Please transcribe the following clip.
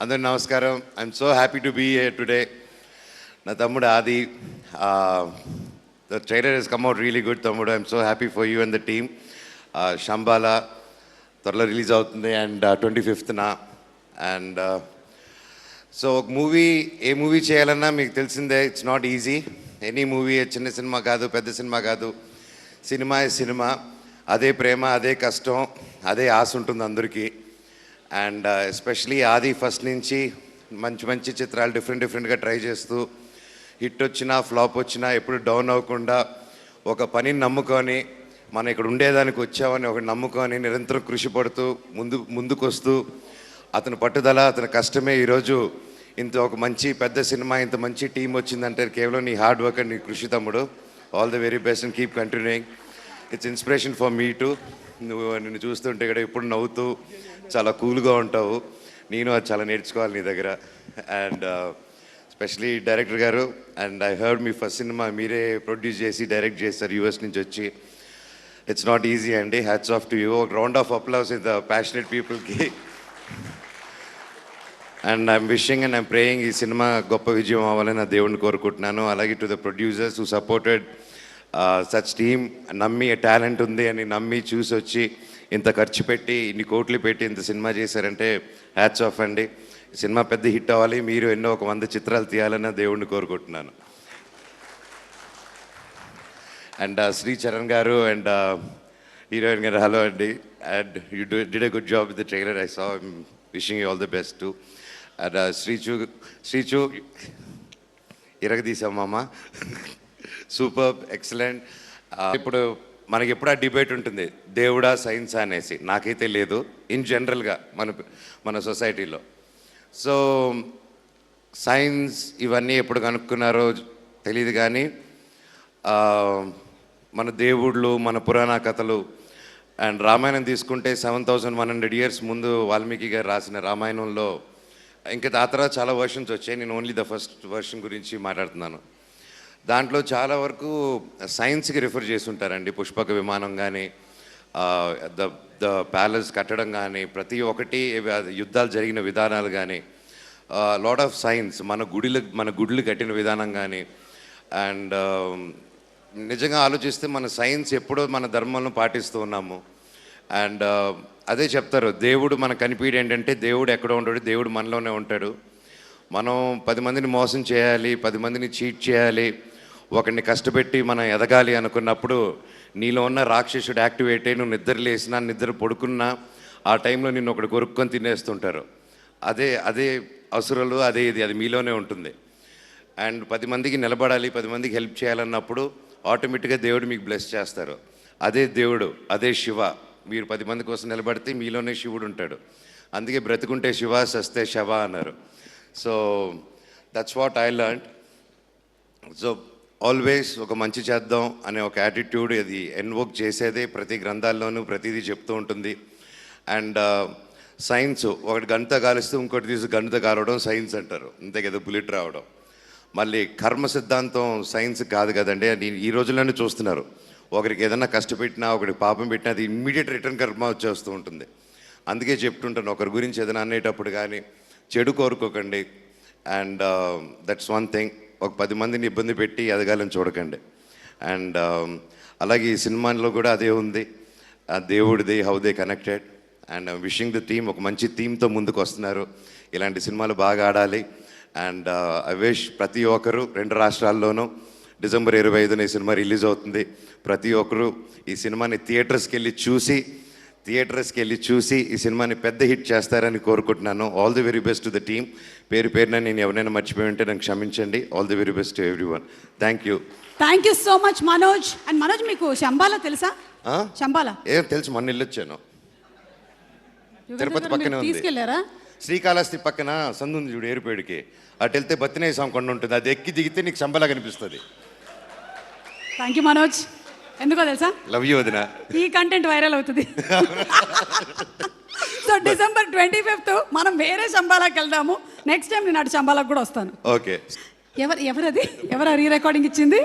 అందరూ నమస్కారం. I'm so happy to be here today. నా తమ్ముడు Aadi, the trailer he's come out really good తమ్ముడు. I'm so happy for you and the team. Shambhala త్వరలో release అవుతుంది and 25th. And so ఒక movie, ఏ movie చేయాలన్నా మీకు తెలిసిందే, it's not easy. Any movie చిన్న సినిమా కాదు, పెద్ద సినిమా కాదు, సినిమా సినిమా. అదే ప్రేమ, అదే కష్టం, అదే ఆశ ఉంటుంది అందరికీ. అండ్ ఎస్పెషలీ ఆది ఫస్ట్ నుంచి మంచి మంచి చిత్రాలు డిఫరెంట్గా ట్రై చేస్తూ హిట్ వచ్చినా ఫ్లాప్ వచ్చినా ఎప్పుడు డౌన్ అవ్వకుండా ఒక పనిని నమ్ముకొని మనం ఇక్కడ ఉండేదానికి వచ్చామని ఒక నమ్ముకొని నిరంతరం కృషి పడుతూ ముందుకు వస్తూ అతని పట్టుదల, అతని కష్టమే ఈరోజు ఇంత ఒక మంచి పెద్ద సినిమా, ఇంత మంచి టీం వచ్చిందంటే కేవలం నీ హార్డ్ వర్క్ అండ్ నీ కృషి తమ్ముడు. All the very best and keep continuing. It's inspiration for me to. నిన్ను చూస్తుంటే ఇక్కడ ఎప్పుడు నవ్వుతూ చాలా కూల్గా ఉంటావు. నేను అది చాలా నేర్చుకోవాలి నీ దగ్గర. అండ్ ఎస్పెషలీ డైరెక్టర్ గారు, అండ్ ఐ హర్డ్ మీ ఫస్ట్ సినిమా మీరే ప్రొడ్యూస్ చేసి డైరెక్ట్ చేస్తారు యూఎస్ నుంచి వచ్చి. ఇట్స్ నాట్ ఈజీ అండి. Hats off to you. ఒక round of applause with the passionate పీపుల్కి. And I'm wishing and I'm praying ఈ సినిమా గొప్ప విజయం అవ్వాలని నా దేవుడిని కోరుకుంటున్నాను. అలాగే to the producers who supported such team, నమ్మి టాలెంట్ ఉంది అని నమ్మి చూసి వచ్చి ఇంత ఖర్చు పెట్టి ఇన్ని కోట్లు పెట్టి ఇంత సినిమా చేశారంటే హ్యాట్స్ ఆఫ్ అండి. సినిమా పెద్ద హిట్ అవ్వాలి, మీరు ఎన్నో 100 చిత్రాలు తీయాలని దేవుడిని కోరుకుంటున్నాను. అండ్ శ్రీ చరణ్ గారు అండ్ హీరోయిన్ గారు, హలో అండి. And you did a good job with the trailer. I saw. Wishing you all the best too. And Srichu ఇరగదీసామమ్మ. Super, excellent. ఇప్పుడు మనకి ఎప్పుడు ఆ డిబేట్ ఉంటుంది, దేవుడా సైన్స్ అనేసి. నాకైతే లేదు ఇన్ జనరల్గా మన సొసైటీలో. సో సైన్స్ ఇవన్నీ ఎప్పుడు కనుక్కున్నారో తెలియదు, కానీ మన దేవుళ్ళు, మన పురాణ కథలు అండ్ రామాయణం తీసుకుంటే 7100 years ముందు వాల్మీకి గారు రాసిన రామాయణంలో ఇంకా ఆ తర్వాత చాలా వర్షన్స్ వచ్చాయి. నేను ఓన్లీ ద ఫస్ట్ వర్షన్ గురించి మాట్లాడుతున్నాను. దాంట్లో చాలా వరకు సైన్స్కి రిఫర్ చేసి ఉంటారండి. పుష్పక విమానం కానీ, ద ప్యాలెస్ కట్టడం కానీ, ప్రతి ఒక్కటి యుద్ధాలు జరిగిన విధానాలు కానీ, లాట్ ఆఫ్ సైన్స్, మన గుడులు కట్టిన విధానం కానీ. అండ్ నిజంగా ఆలోచిస్తే మన సైన్స్ ఎప్పుడో మన ధర్మాలను పాటిస్తూ ఉన్నాము. అండ్ అదే చెప్తారు, దేవుడు మనకు కనిపించడం ఏంటంటే దేవుడు ఎక్కడో ఉంటాడు, దేవుడు మనలోనే ఉంటాడు. మనం 10 మందిని మోసం చేయాలి, 10 మందిని చీట్ చేయాలి, ఒకరిని కష్టపెట్టి మనం ఎదగాలి అనుకున్నప్పుడు నీలో ఉన్న రాక్షసుడు యాక్టివేట్ అయ్యి నువ్వు నిద్ర లేసినా, నిద్ర పడుకున్నా ఆ టైంలో నిన్ను ఒకటి కొరుక్కొని తినేస్తుంటారు. అదే అసురులు, అది మీలోనే ఉంటుంది. అండ్ 10 మందికి నిలబడాలి, 10 మందికి హెల్ప్ చేయాలన్నప్పుడు ఆటోమేటిక్గా దేవుడు మీకు బ్లెస్ చేస్తారు. అదే దేవుడు, అదే శివ. మీరు 10 మంది కోసం నిలబడితే మీలోనే శివుడు ఉంటాడు. అందుకే బ్రతుకుంటే శివ, సస్తే శవ అన్నారు. So that's what I learned. So always ఒక మంచి చేద్దాం అనే ఒక యాటిట్యూడ్ అది ఎన్వోక్ చేసేదే ప్రతి గ్రంథాల్లోనూ ప్రతిదీ చెప్తూ ఉంటుంది. అండ్ సైన్స్ ఒకటి గంట కాలిస్తే ఇంకోటి తీసి గంట కాలవడం సైన్స్ అంటారు, అంతే కదా, బుల్లెట్ రావడం. మళ్ళీ కర్మ సిద్ధాంతం సైన్స్ కాదు కదండి. అది ఈ రోజుల్లోనే చూస్తున్నారు. ఒకరికి ఏదైనా కష్టపెట్టినా, ఒకరికి పాపం పెట్టినా అది ఇమ్మీడియట్ రిటర్న్ కర్మ వచ్చేస్తూ ఉంటుంది. అందుకే చెప్తుంటాను, ఒకరి గురించి ఏదైనా అనేటప్పుడు కానీ చెడు కోరుకోకండి. And that's one thing. ఒక 10 మందిని ఇబ్బంది పెట్టి ఎదగాలని చూడకండి. అండ్ అలాగే ఈ సినిమాలో కూడా అదే ఉంది, దేవుడిది, how they connected. And wishing the team, ఒక మంచి థీమ్తో ముందుకు వస్తున్నారు. ఇలాంటి సినిమాలు బాగా ఆడాలి. అండ్ ఐ విష్ ప్రతి ఒక్కరు 2 రాష్ట్రాల్లోనూ December 25న ఈ సినిమా రిలీజ్ అవుతుంది. ప్రతి ఒక్కరు ఈ సినిమాని థియేటర్స్కి వెళ్ళి చూసి ఈ సినిమాని పెద్ద హిట్ చేస్తారని కోరుకుంటున్నాను. All the very best to the team. పేరున నేను ఎవరైనా మర్చిపోయి ఉంటే నాకు క్షమించండి. All the very best to everyone. Thank you so much Manoj. And Manoj, మీకు శంబాల తెలుసా? శంబాల ఏం తెలుసు, మొన్న వెళ్ళొచ్చాను. తిరుపతి పక్కనే ఉంది. తీసుకెళ్లారా? శ్రీకాళహస్తి పక్కన సందు ఉంది చూడు, ఏరుపేడికి. అటు వెళ్తే బతినేయ స్వామి కొండ ఉంటుంది, అది ఎక్కి దిగితే నీకు శంబాల కనిపిస్తుంది. Thank you Manoj. ఎందుకో తెలుసా? లవ్ యూ వదిన. ఈ కంటెంట్ వైరల్ అవుతుంది. సో December 25th మనం వేరే శంబాలాకి వెళ్దాము. నెక్స్ట్ టైం నేను అటు శంబాలకు కూడా వస్తాను. ఓకే. ఎవరది రీ రికార్డింగ్ ఇచ్చింది?